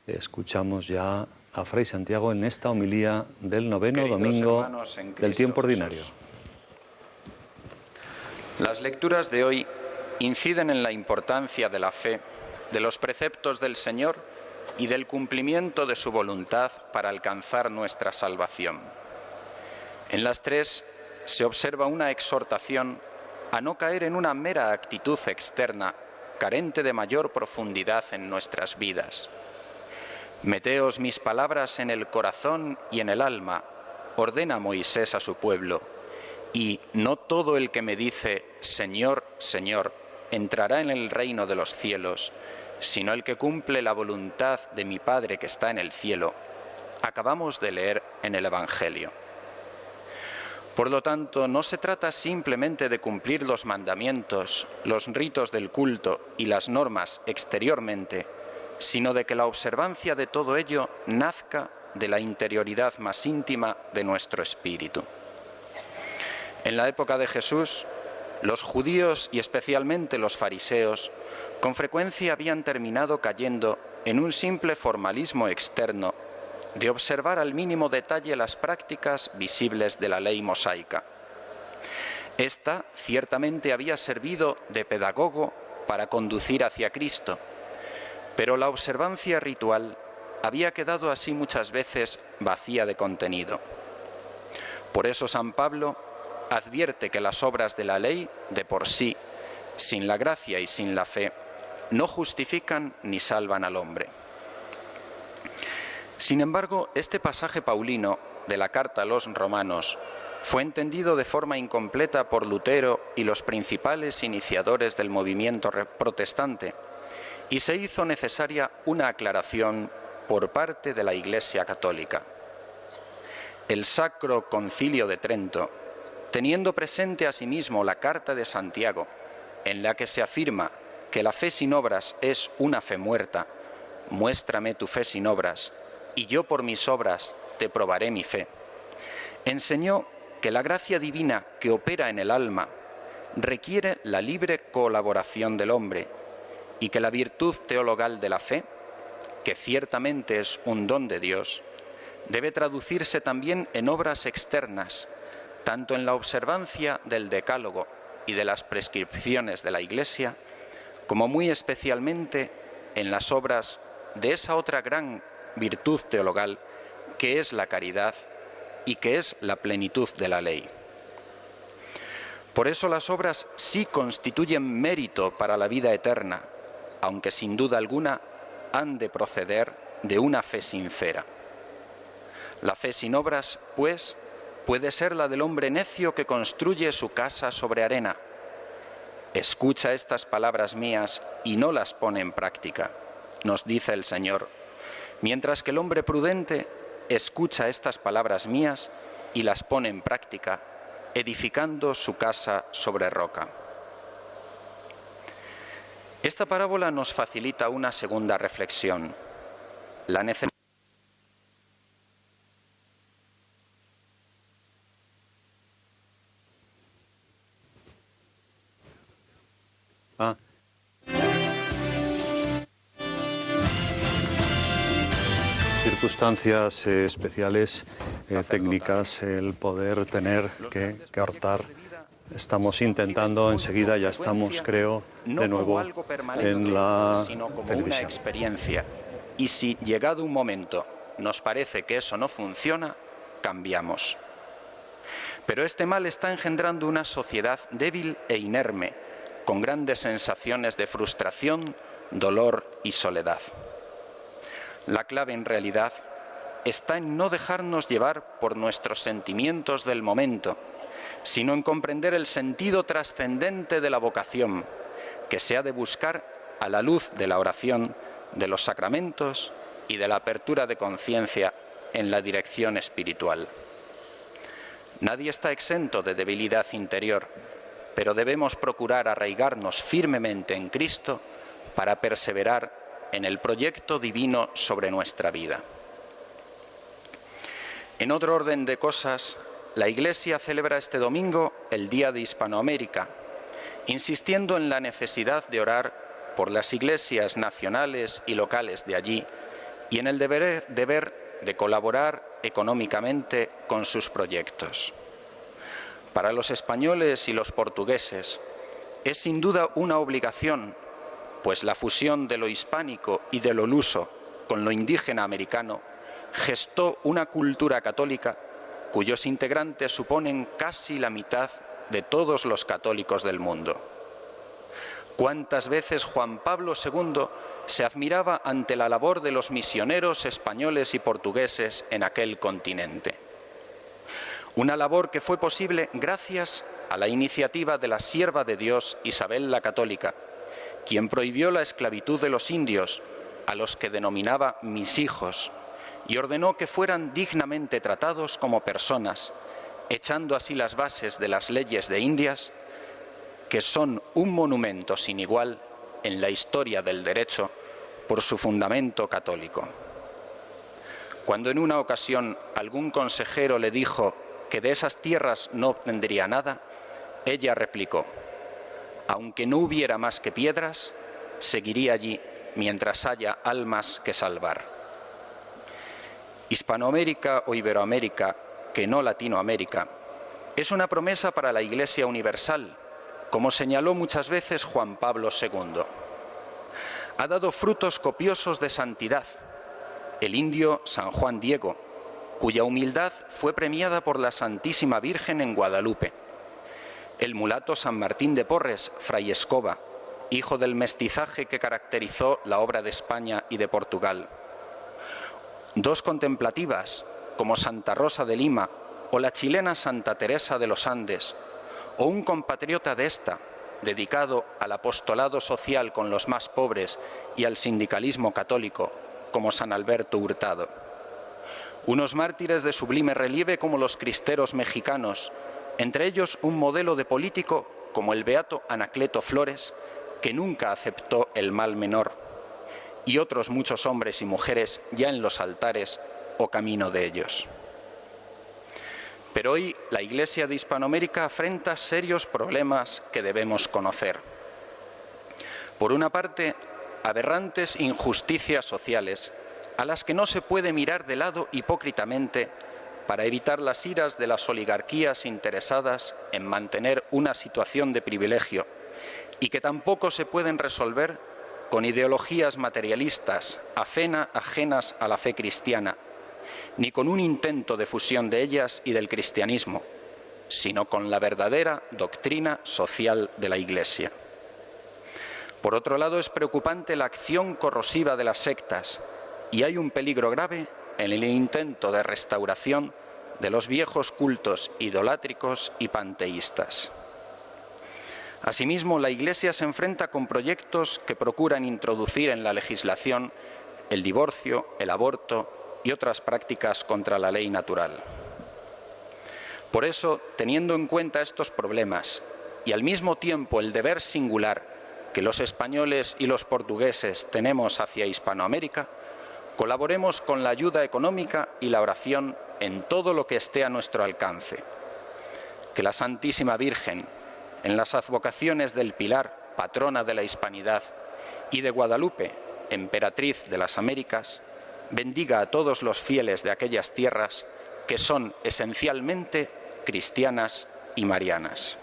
Escuchamos ya a Fray Santiago en esta homilía del noveno domingo del tiempo ordinario. Las lecturas de hoy inciden en la importancia de la fe, de los preceptos del Señor y del cumplimiento de su voluntad para alcanzar nuestra salvación. En las tres se observa una exhortación a no caer en una mera actitud externa, carente de mayor profundidad en nuestras vidas. Meteos mis palabras en el corazón y en el alma, ordena Moisés a su pueblo, y no todo el que me dice Señor, Señor, entrará en el reino de los cielos, sino el que cumple la voluntad de mi Padre que está en el cielo. Acabamos de leer en el Evangelio. Por lo tanto, no se trata simplemente de cumplir los mandamientos, los ritos del culto y las normas exteriormente, sino de que la observancia de todo ello nazca de la interioridad más íntima de nuestro espíritu. En la época de Jesús, los judíos y especialmente los fariseos con frecuencia habían terminado cayendo en un simple formalismo externo de observar al mínimo detalle las prácticas visibles de la ley mosaica. Esta ciertamente había servido de pedagogo para conducir hacia Cristo, pero la observancia ritual había quedado así muchas veces vacía de contenido. Por eso San Pablo advierte que las obras de la ley, de por sí, sin la gracia y sin la fe, no justifican ni salvan al hombre. Sin embargo, este pasaje paulino de la carta a los romanos fue entendido de forma incompleta por Lutero y los principales iniciadores del movimiento protestante, y se hizo necesaria una aclaración por parte de la Iglesia católica. El Sacro Concilio de Trento, teniendo presente asimismo la carta de Santiago, en la que se afirma que la fe sin obras es una fe muerta, muéstrame tu fe sin obras, y yo por mis obras te probaré mi fe, enseñó que la gracia divina que opera en el alma requiere la libre colaboración del hombre y que la virtud teologal de la fe, que ciertamente es un don de Dios, debe traducirse también en obras externas, tanto en la observancia del Decálogo y de las prescripciones de la Iglesia, como muy especialmente en las obras de esa otra gran virtud teologal que es la caridad y que es la plenitud de la ley. Por eso las obras sí constituyen mérito para la vida eterna, aunque sin duda alguna han de proceder de una fe sincera. La fe sin obras, pues, puede ser la del hombre necio que construye su casa sobre arena. Escucha estas palabras mías y no las pone en práctica, nos dice el Señor, mientras que el hombre prudente escucha estas palabras mías y las pone en práctica, edificando su casa sobre roca. Esta parábola nos facilita una segunda reflexión, la necesidad circunstancias especiales, técnicas, el poder tener que cortar. Estamos intentando, enseguida ya estamos, creo, de nuevo en la televisión. Una experiencia. Y si, llegado un momento, nos parece que eso no funciona, cambiamos. Pero este mal está engendrando una sociedad débil e inerme, con grandes sensaciones de frustración, dolor y soledad. La clave, en realidad, está en no dejarnos llevar por nuestros sentimientos del momento, sino en comprender el sentido trascendente de la vocación, que se ha de buscar a la luz de la oración, de los sacramentos y de la apertura de conciencia en la dirección espiritual. Nadie está exento de debilidad interior, pero debemos procurar arraigarnos firmemente en Cristo para perseverar en el proyecto divino sobre nuestra vida. En otro orden de cosas, la Iglesia celebra este domingo el Día de Hispanoamérica, insistiendo en la necesidad de orar por las iglesias nacionales y locales de allí y en el deber de colaborar económicamente con sus proyectos. Para los españoles y los portugueses es sin duda una obligación, pues la fusión de lo hispánico y de lo luso con lo indígena americano gestó una cultura católica cuyos integrantes suponen casi la mitad de todos los católicos del mundo. ¿Cuántas veces Juan Pablo II se admiraba ante la labor de los misioneros españoles y portugueses en aquel continente? Una labor que fue posible gracias a la iniciativa de la sierva de Dios Isabel la Católica, quien prohibió la esclavitud de los indios, a los que denominaba mis hijos, y ordenó que fueran dignamente tratados como personas, echando así las bases de las leyes de Indias, que son un monumento sin igual en la historia del derecho por su fundamento católico. Cuando en una ocasión algún consejero le dijo que de esas tierras no obtendría nada, ella replicó: aunque no hubiera más que piedras, seguiría allí mientras haya almas que salvar. Hispanoamérica o Iberoamérica, que no Latinoamérica, es una promesa para la Iglesia universal, como señaló muchas veces Juan Pablo II. Ha dado frutos copiosos de santidad. El indio San Juan Diego, cuya humildad fue premiada por la Santísima Virgen en Guadalupe. El mulato San Martín de Porres, fray Escoba, hijo del mestizaje que caracterizó la obra de España y de Portugal. Dos contemplativas, como Santa Rosa de Lima o la chilena Santa Teresa de los Andes, o un compatriota de esta, dedicado al apostolado social con los más pobres y al sindicalismo católico, como San Alberto Hurtado. Unos mártires de sublime relieve como los cristeros mexicanos, entre ellos un modelo de político como el beato Anacleto Flores, que nunca aceptó el mal menor, y otros muchos hombres y mujeres ya en los altares o camino de ellos. Pero hoy la Iglesia de Hispanoamérica afrenta serios problemas que debemos conocer. Por una parte, aberrantes injusticias sociales, a las que no se puede mirar de lado hipócritamente para evitar las iras de las oligarquías interesadas en mantener una situación de privilegio, y que tampoco se pueden resolver con ideologías materialistas ajenas a la fe cristiana, ni con un intento de fusión de ellas y del cristianismo, sino con la verdadera doctrina social de la Iglesia. Por otro lado, es preocupante la acción corrosiva de las sectas, y hay un peligro grave en el intento de restauración de los viejos cultos idolátricos y panteístas. Asimismo, la Iglesia se enfrenta con proyectos que procuran introducir en la legislación el divorcio, el aborto y otras prácticas contra la ley natural. Por eso, teniendo en cuenta estos problemas y al mismo tiempo el deber singular que los españoles y los portugueses tenemos hacia Hispanoamérica, colaboremos con la ayuda económica y la oración en todo lo que esté a nuestro alcance. Que la Santísima Virgen, en las advocaciones del Pilar, patrona de la Hispanidad, y de Guadalupe, emperatriz de las Américas, bendiga a todos los fieles de aquellas tierras que son esencialmente cristianas y marianas.